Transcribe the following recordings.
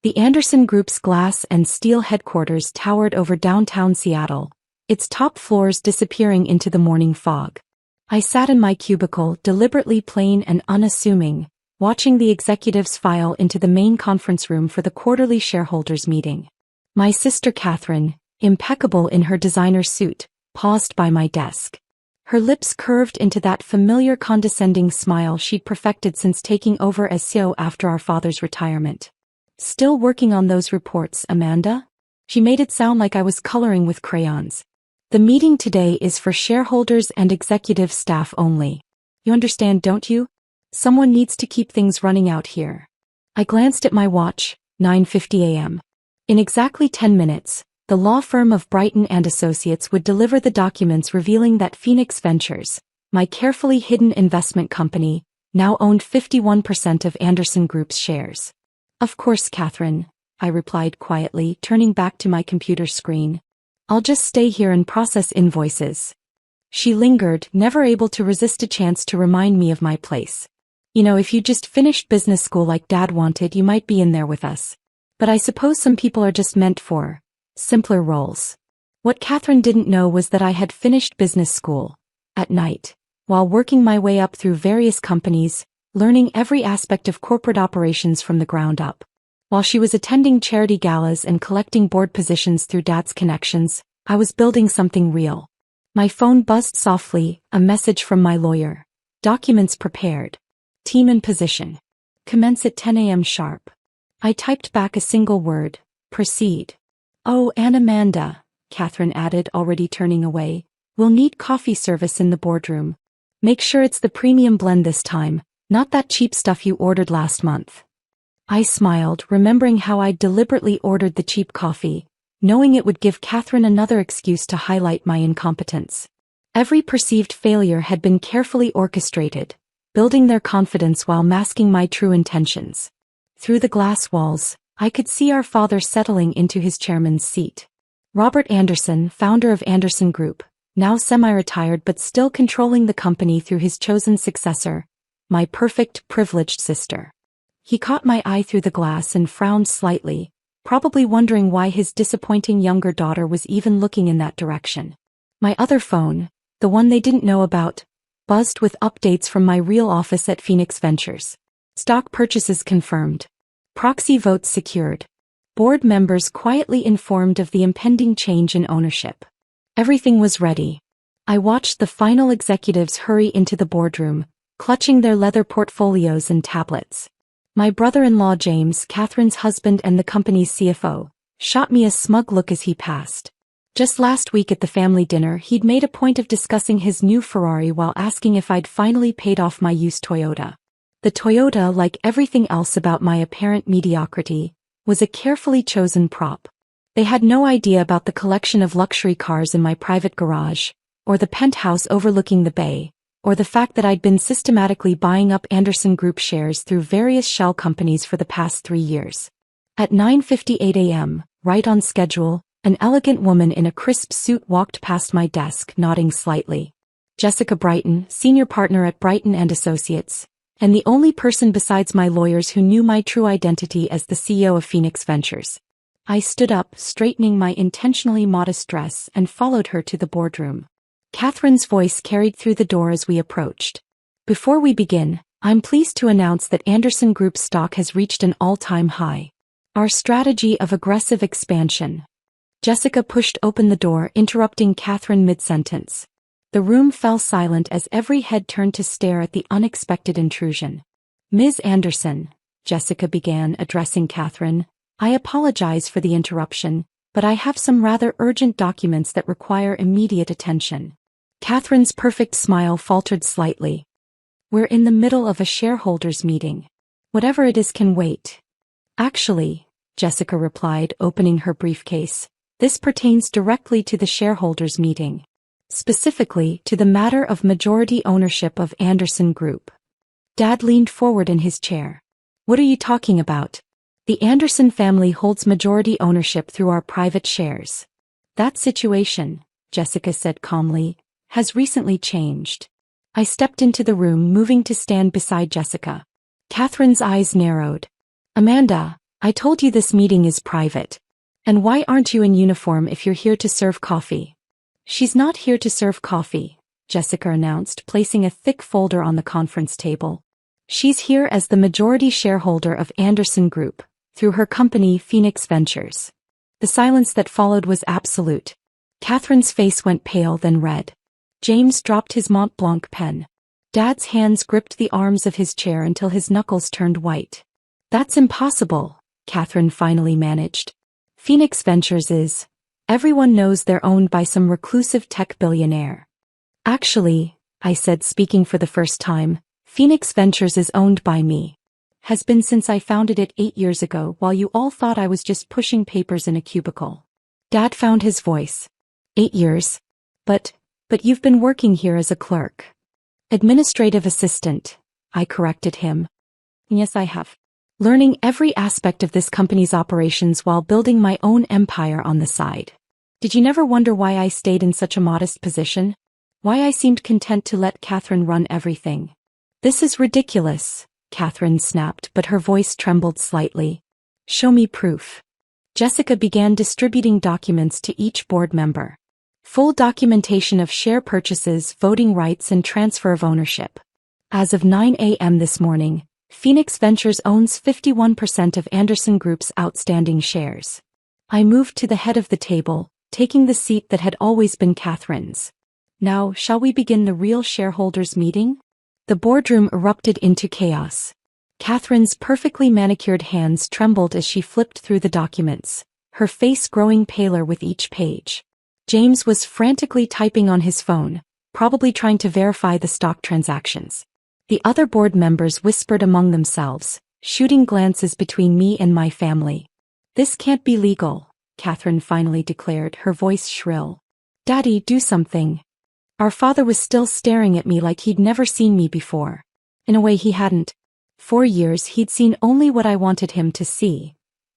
The Anderson Group's glass and steel headquarters towered over downtown Seattle, its top floors disappearing into the morning fog. I sat in my cubicle, deliberately plain and unassuming, watching the executives file into the main conference room for the quarterly shareholders meeting. My sister Katherine, impeccable in her designer suit, paused by my desk. Her lips curved into that familiar condescending smile she'd perfected since taking over as CEO after our father's retirement. "Still working on those reports, Amanda?" She made it sound like I was coloring with crayons. "The meeting today is for shareholders and executive staff only. You understand, don't you? Someone needs to keep things running out here." I glanced at my watch, 9:50 a.m. In exactly 10 minutes, the law firm of Brighton and Associates would deliver the documents revealing that Phoenix Ventures, my carefully hidden investment company, now owned 51% of Anderson Group's shares. "Of course, Katherine," I replied quietly, turning back to my computer screen. "I'll just stay here and process invoices." She lingered, never able to resist a chance to remind me of my place. "You know, if you just finished business school like Dad wanted, you might be in there with us. But I suppose some people are just meant for simpler roles." What Katherine didn't know was that I had finished business school at night, while working my way up through various companies, learning every aspect of corporate operations from the ground up. While she was attending charity galas and collecting board positions through Dad's connections, I was building something real. My phone buzzed softly, a message from my lawyer. "Documents prepared. Team in position. Commence at 10 a.m. sharp." I typed back a single word: "Proceed." "Oh, and Amanda," Katherine added, already turning away, "we'll need coffee service in the boardroom. Make sure it's the premium blend this time, not that cheap stuff you ordered last month." I smiled, remembering how I'd deliberately ordered the cheap coffee, knowing it would give Katherine another excuse to highlight my incompetence. Every perceived failure had been carefully orchestrated, building their confidence while masking my true intentions. Through the glass walls, I could see our father settling into his chairman's seat. Robert Anderson, founder of Anderson Group, now semi-retired but still controlling the company through his chosen successor, my perfect, privileged sister. He caught my eye through the glass and frowned slightly, probably wondering why his disappointing younger daughter was even looking in that direction. My other phone, the one they didn't know about, buzzed with updates from my real office at Phoenix Ventures. Stock purchases confirmed. Proxy votes secured. Board members quietly informed of the impending change in ownership. Everything was ready. I watched the final executives hurry into the boardroom, clutching their leather portfolios and tablets. My brother-in-law James, Katherine's husband and the company's CFO, shot me a smug look as he passed. Just last week at the family dinner, he'd made a point of discussing his new Ferrari while asking if I'd finally paid off my used Toyota. The Toyota, like everything else about my apparent mediocrity, was a carefully chosen prop. They had no idea about the collection of luxury cars in my private garage, or the penthouse overlooking the bay, or the fact that I'd been systematically buying up Anderson Group shares through various shell companies for the past 3 years. At 9:58 a.m., right on schedule, an elegant woman in a crisp suit walked past my desk, nodding slightly. Jessica Brighton, senior partner at Brighton and Associates, and the only person besides my lawyers who knew my true identity as the CEO of Phoenix Ventures. I stood up, straightening my intentionally modest dress, and followed her to the boardroom. Katherine's voice carried through the door as we approached. "Before we begin, I'm pleased to announce that Anderson Group stock has reached an all-time high. Our strategy of aggressive expansion." Jessica pushed open the door, interrupting Katherine mid-sentence. The room fell silent as every head turned to stare at the unexpected intrusion. "Ms. Anderson," Jessica began, addressing Katherine, "I apologize for the interruption, but I have some rather urgent documents that require immediate attention." Katherine's perfect smile faltered slightly. "We're in the middle of a shareholders meeting. Whatever it is can wait." "Actually," Jessica replied, opening her briefcase, "this pertains directly to the shareholders meeting. Specifically to the matter of majority ownership of Anderson Group." Dad leaned forward in his chair. "What are you talking about?" "The Anderson family holds majority ownership through our private shares. That situation," Jessica said calmly, "has recently changed." I stepped into the room, moving to stand beside Jessica. Katherine's eyes narrowed. "Amanda, I told you this meeting is private. And why aren't you in uniform if you're here to serve coffee? She's not here to serve coffee, Jessica announced, placing a thick folder on the conference table. She's here as the majority shareholder of Anderson Group, through her company Phoenix Ventures. The silence that followed was absolute. Catherine's face went pale then red. James dropped his Mont Blanc pen. Dad's hands gripped the arms of his chair until his knuckles turned white. That's impossible, Katherine finally managed. Phoenix Ventures is. Everyone knows they're owned by some reclusive tech billionaire. Actually, I said, speaking for the first time, Phoenix Ventures is owned by me. Has been since I founded it 8 years ago while you all thought I was just pushing papers in a cubicle. Dad found his voice. 8 years? But you've been working here as a clerk. Administrative assistant, I corrected him. Yes, I have. Learning every aspect of this company's operations while building my own empire on the side. Did you never wonder why I stayed in such a modest position? Why I seemed content to let Katherine run everything? This is ridiculous, Katherine snapped, but her voice trembled slightly. Show me proof. Jessica began distributing documents to each board member. Full documentation of share purchases, voting rights, and transfer of ownership. As of 9 a.m. this morning, Phoenix Ventures owns 51% of Anderson Group's outstanding shares. I moved to the head of the table, taking the seat that had always been Katherine's. Now, shall we begin the real shareholders' meeting? The boardroom erupted into chaos. Katherine's perfectly manicured hands trembled as she flipped through the documents, her face growing paler with each page. James was frantically typing on his phone, probably trying to verify the stock transactions. The other board members whispered among themselves, shooting glances between me and my family. This can't be legal, Katherine finally declared, her voice shrill. Daddy, do something. Our father was still staring at me like he'd never seen me before. In a way he hadn't. For years he'd seen only what I wanted him to see.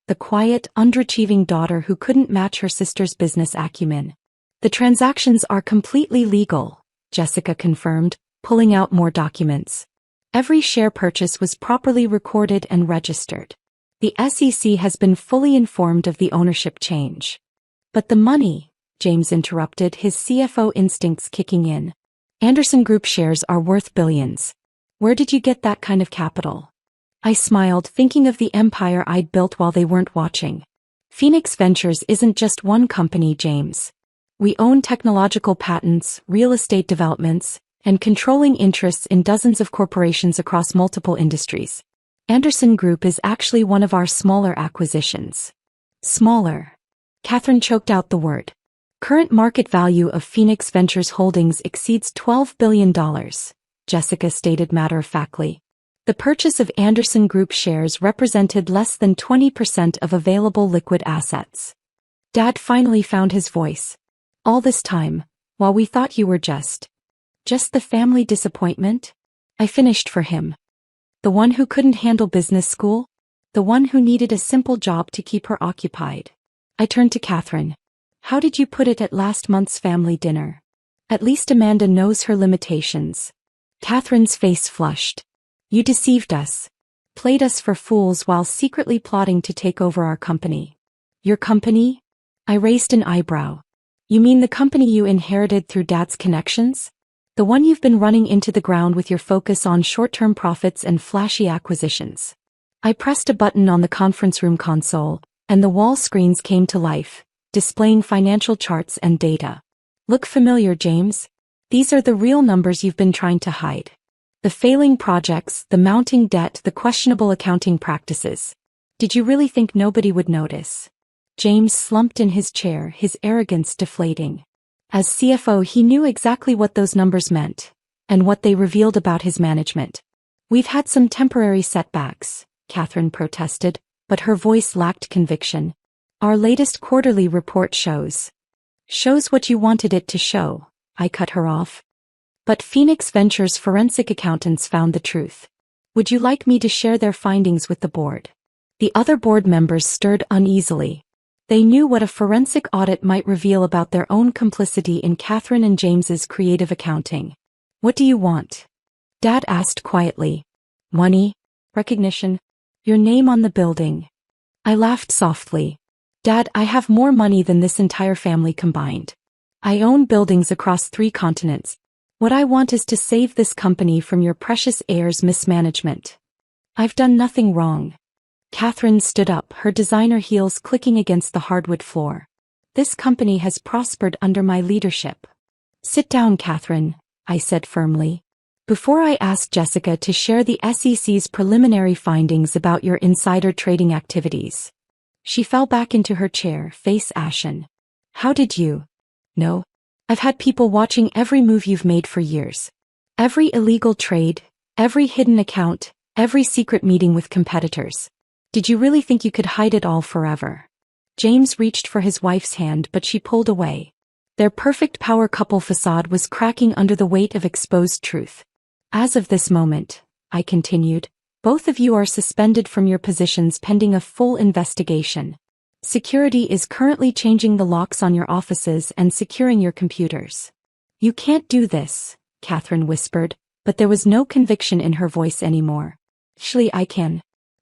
The quiet, underachieving daughter who couldn't match her sister's business acumen. The transactions are completely legal, Jessica confirmed, pulling out more documents. Every share purchase was properly recorded and registered. The SEC has been fully informed of the ownership change. But the money, James interrupted, his CFO instincts kicking in. Anderson Group shares are worth billions. Where did you get that kind of capital? I smiled, thinking of the empire I'd built while they weren't watching. Phoenix Ventures isn't just one company, James. We own technological patents, real estate developments, and controlling interests in dozens of corporations across multiple industries. Anderson Group is actually one of our smaller acquisitions. Smaller. Katherine choked out the word. Current market value of Phoenix Ventures Holdings exceeds $12 billion, Jessica stated matter-of-factly. The purchase of Anderson Group shares represented less than 20% of available liquid assets. Dad finally found his voice. All this time, while we thought you were just the family disappointment? I finished for him. The one who couldn't handle business school? The one who needed a simple job to keep her occupied. I turned to Katherine. How did you put it at last month's family dinner? At least Amanda knows her limitations. Katherine's face flushed. You deceived us. Played us for fools while secretly plotting to take over our company. Your company? I raised an eyebrow. You mean the company you inherited through Dad's connections? The one you've been running into the ground with your focus on short-term profits and flashy acquisitions. I pressed a button on the conference room console, and the wall screens came to life, displaying financial charts and data. Look familiar, James? These are the real numbers you've been trying to hide. The failing projects, the mounting debt, the questionable accounting practices. Did you really think nobody would notice? James slumped in his chair, his arrogance deflating. As CFO, he knew exactly what those numbers meant, and what they revealed about his management. We've had some temporary setbacks, Katherine protested, but her voice lacked conviction. Our latest quarterly report shows what you wanted it to show, I cut her off. But Phoenix Ventures forensic accountants found the truth. Would you like me to share their findings with the board? The other board members stirred uneasily. They knew what a forensic audit might reveal about their own complicity in Katherine and James's creative accounting. What do you want? Dad asked quietly. Money? Recognition? Your name on the building? I laughed softly. Dad, I have more money than this entire family combined. I own buildings across 3 continents. What I want is to save this company from your precious heir's mismanagement. I've done nothing wrong. Katherine stood up, her designer heels clicking against the hardwood floor. This company has prospered under my leadership. Sit down, Katherine, I said firmly. Before I asked Jessica to share the SEC's preliminary findings about your insider trading activities. She fell back into her chair, face ashen. How did you know? I've had people watching every move you've made for years. Every illegal trade, every hidden account, every secret meeting with competitors. Did you really think you could hide it all forever? James reached for his wife's hand, but she pulled away. Their perfect power couple facade was cracking under the weight of exposed truth. As of this moment, I continued, both of you are suspended from your positions pending a full investigation. Security is currently changing the locks on your offices and securing your computers. You can't do this, Katherine whispered, but there was no conviction in her voice anymore. Actually, I can.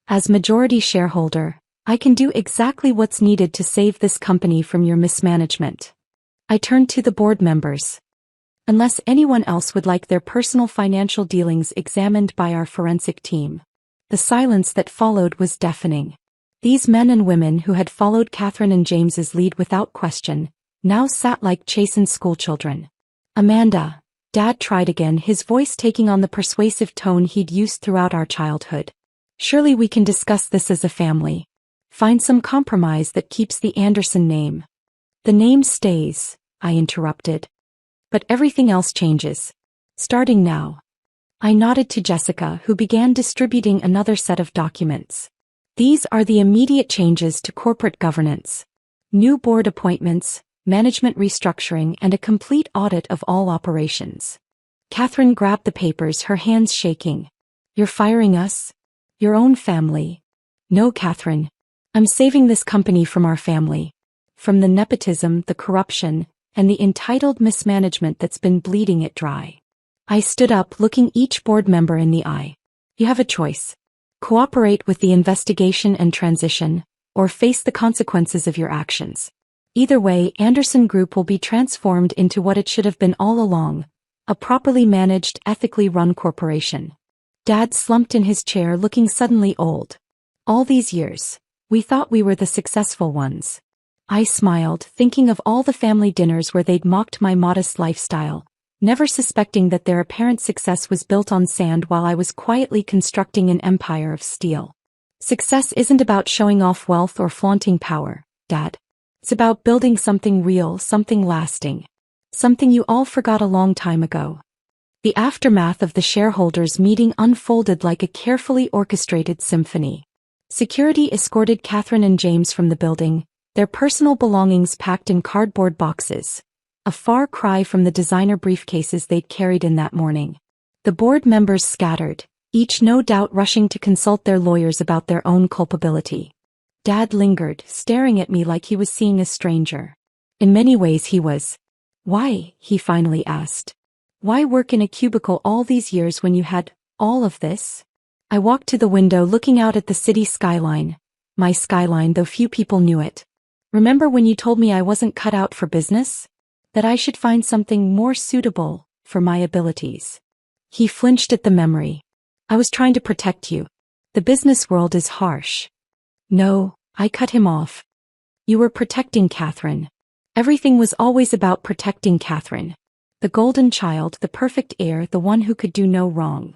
As majority shareholder, I can do exactly what's needed to save this company from your mismanagement. I turned to the board members. Unless anyone else would like their personal financial dealings examined by our forensic team. The silence that followed was deafening. These men and women who had followed Katherine and James's lead without question, now sat like chastened schoolchildren. Amanda, Dad tried again, his voice taking on the persuasive tone he'd used throughout our childhood. Surely we can discuss this as a family. Find some compromise that keeps the Anderson name. The name stays, I interrupted. But everything else changes. Starting now. I nodded to Jessica, who began distributing another set of documents. These are the immediate changes to corporate governance. New board appointments, management restructuring, and a complete audit of all operations. Katherine grabbed the papers, her hands shaking. You're firing us? Your own family? No, Katherine. I'm saving this company from our family. From the nepotism, the corruption, and the entitled mismanagement that's been bleeding it dry. I stood up, looking each board member in the eye. You have a choice. Cooperate with the investigation and transition, or face the consequences of your actions. Either way, Anderson Group will be transformed into what it should have been all along, a properly managed, ethically run corporation. Dad slumped in his chair, looking suddenly old. All these years, we thought we were the successful ones. I smiled, thinking of all the family dinners where they'd mocked my modest lifestyle, never suspecting that their apparent success was built on sand while I was quietly constructing an empire of steel. Success isn't about showing off wealth or flaunting power, Dad. It's about building something real, something lasting. Something you all forgot a long time ago. The aftermath of the shareholders' meeting unfolded like a carefully orchestrated symphony. Security escorted Katherine and James from the building, their personal belongings packed in cardboard boxes. A far cry from the designer briefcases they'd carried in that morning. The board members scattered, each no doubt rushing to consult their lawyers about their own culpability. Dad lingered, staring at me like he was seeing a stranger. In many ways he was. Why, he finally asked. Why work in a cubicle all these years when you had all of this? I walked to the window, looking out at the city skyline. My skyline, though few people knew it. Remember when you told me I wasn't cut out for business? That I should find something more suitable for my abilities. He flinched at the memory. I was trying to protect you. The business world is harsh. No, I cut him off. You were protecting Katherine. Everything was always about protecting Katherine. The golden child, the perfect heir, the one who could do no wrong.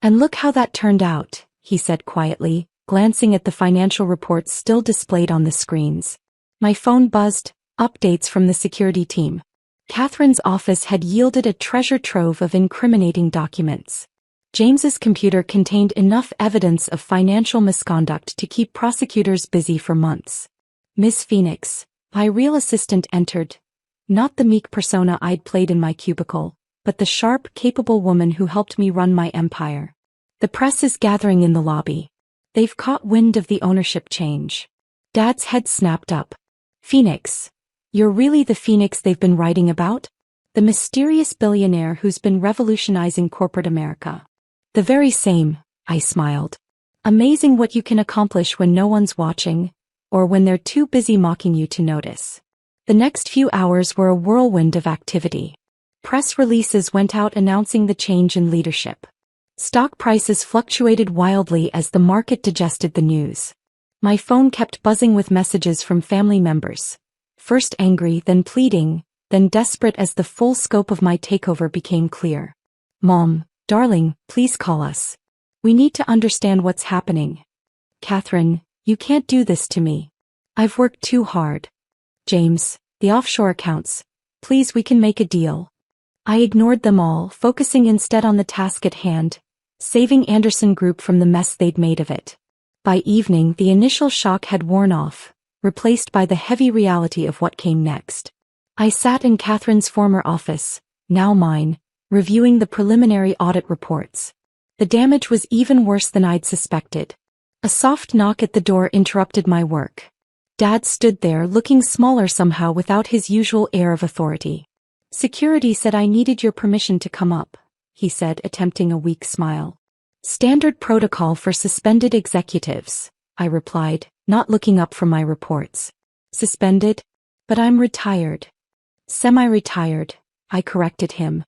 And look how that turned out, he said quietly, glancing at the financial reports still displayed on the screens. My phone buzzed, updates from the security team. Katherine's office had yielded a treasure trove of incriminating documents. James's computer contained enough evidence of financial misconduct to keep prosecutors busy for months. Miss Phoenix, my real assistant, entered. Not the meek persona I'd played in my cubicle, but the sharp, capable woman who helped me run my empire. The press is gathering in the lobby. They've caught wind of the ownership change. Dad's head snapped up. Phoenix. You're really the Phoenix they've been writing about? The mysterious billionaire who's been revolutionizing corporate America. The very same, I smiled. Amazing what you can accomplish when no one's watching, or when they're too busy mocking you to notice. The next few hours were a whirlwind of activity. Press releases went out announcing the change in leadership. Stock prices fluctuated wildly as the market digested the news. My phone kept buzzing with messages from family members. First angry, then pleading, then desperate as the full scope of my takeover became clear. "Mom, darling, please call us. We need to understand what's happening. Katherine, you can't do this to me. I've worked too hard. James, the offshore accounts. Please, we can make a deal." I ignored them all, focusing instead on the task at hand, saving Anderson Group from the mess they'd made of it. By evening, the initial shock had worn off, replaced by the heavy reality of what came next. I sat in Katherine's former office, now mine, reviewing the preliminary audit reports. The damage was even worse than I'd suspected. A soft knock at the door interrupted my work. Dad stood there looking smaller somehow without his usual air of authority. "Security said I needed your permission to come up," he said, attempting a weak smile. "Standard protocol for suspended executives," I replied, not looking up from my reports. "Suspended? But I'm retired." "Semi-retired," I corrected him.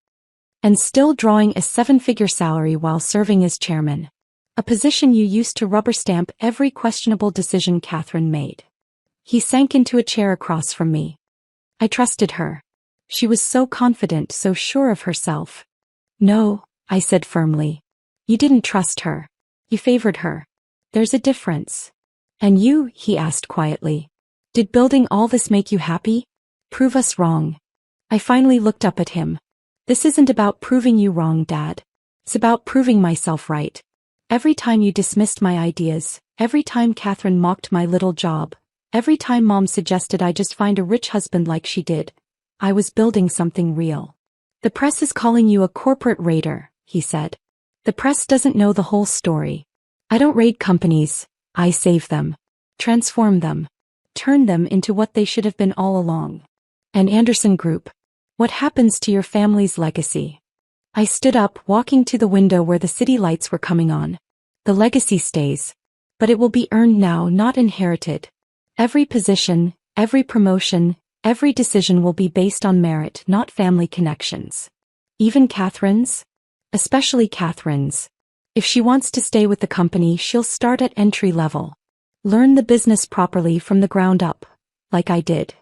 "And still drawing a 7-figure salary while serving as chairman. A position you used to rubber stamp every questionable decision Katherine made." He sank into a chair across from me. I trusted her. She was so confident, so sure of herself. "No," I said firmly. "You didn't trust her. You favored her. There's a difference." "And you?" he asked quietly. "Did building all this make you happy? Prove us wrong." I finally looked up at him. "This isn't about proving you wrong, Dad. It's about proving myself right. Every time you dismissed my ideas, every time Katherine mocked my little job, every time Mom suggested I just find a rich husband like she did, I was building something real." "The press is calling you a corporate raider," he said. "The press doesn't know the whole story. I don't raid companies, I save them, transform them, turn them into what they should have been all along." "And Anderson Group? What happens to your family's legacy?" I stood up, walking to the window where the city lights were coming on. "The legacy stays. But it will be earned now, not inherited. Every position, every promotion, every decision will be based on merit, not family connections. Even Katherine's? Especially Katherine's. If she wants to stay with the company, she'll start at entry level. Learn the business properly from the ground up, like I did."